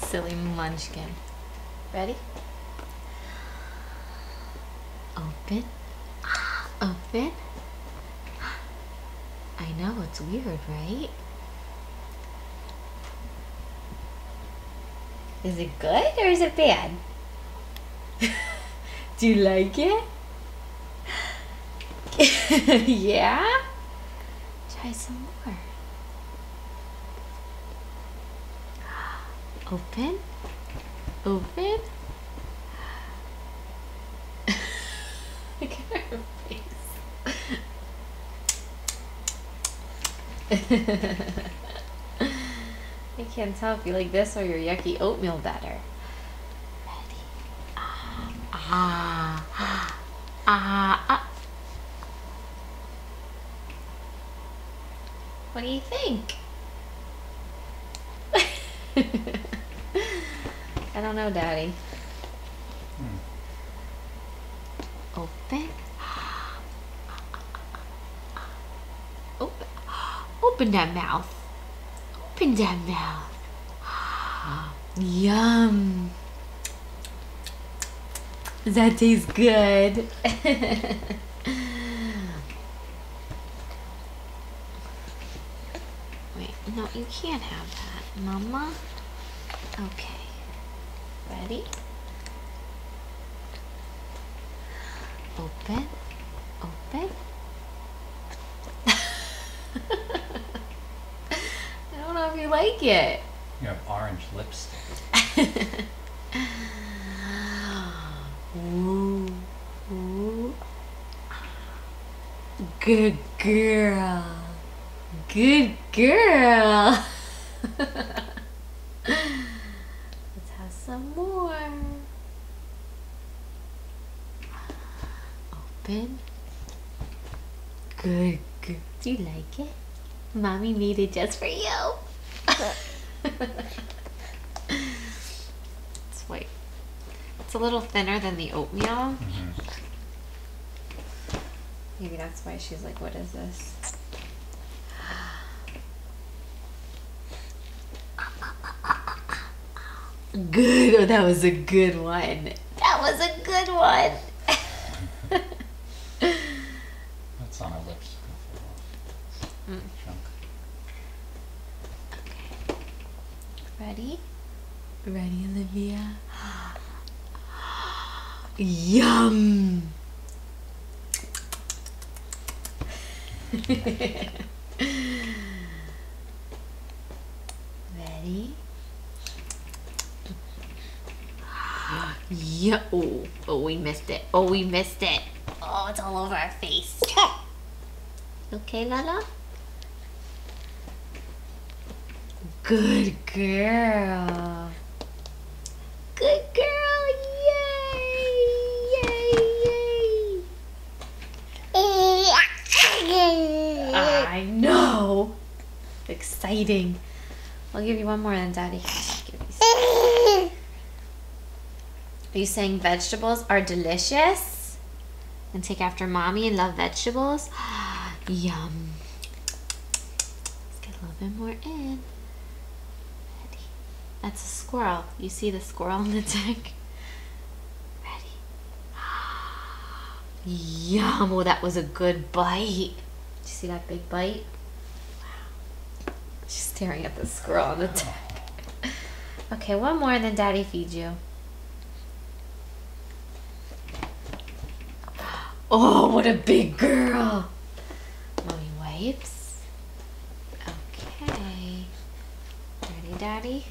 Silly munchkin. Ready? Open. Open. I know, it's weird, right? Is it good or is it bad? Do you like it? Yeah? Try some more. Open. Open. Look at her face. I can't tell if you like this or your yucky oatmeal better. Ready? Ah. What do you think? I don't know, Daddy. Open. Open. Open that mouth. Open that mouth. Yum. Does that taste good? Wait, no, you can't have that, Mama. Okay. Ready? Open. Open. I don't know if you like it. You have orange lipstick. Ooh. Ooh. Good girl. Good girl. Let's have some more. Open. Good, good. Do you like it? Mommy made it just for you. It's white. It's a little thinner than the oatmeal. Maybe that's why she's like, what is this? Good. Oh, that was a good one. That was a good one. That's on her lips. Chunk. Okay. Ready? Ready, Olivia? Yum! Ready? Yeah. Oh, we missed it. Oh, we missed it. Oh, it's all over our face. Okay, Lala? Good girl. Good girl. Yay! Yay! I know. Exciting. I'll give you one more then, Daddy. Give you some. Are you saying vegetables are delicious? And take after Mommy and love vegetables? Yum. Let's get a little bit more in. Ready? That's a squirrel. You see the squirrel on the deck? Ready? Yum. Oh, that was a good bite. Did you see that big bite? Wow. She's staring at the squirrel on the deck. Okay, one more and then Daddy feeds you. Oh, what a big girl. Mommy wipes. Okay. Ready, Daddy?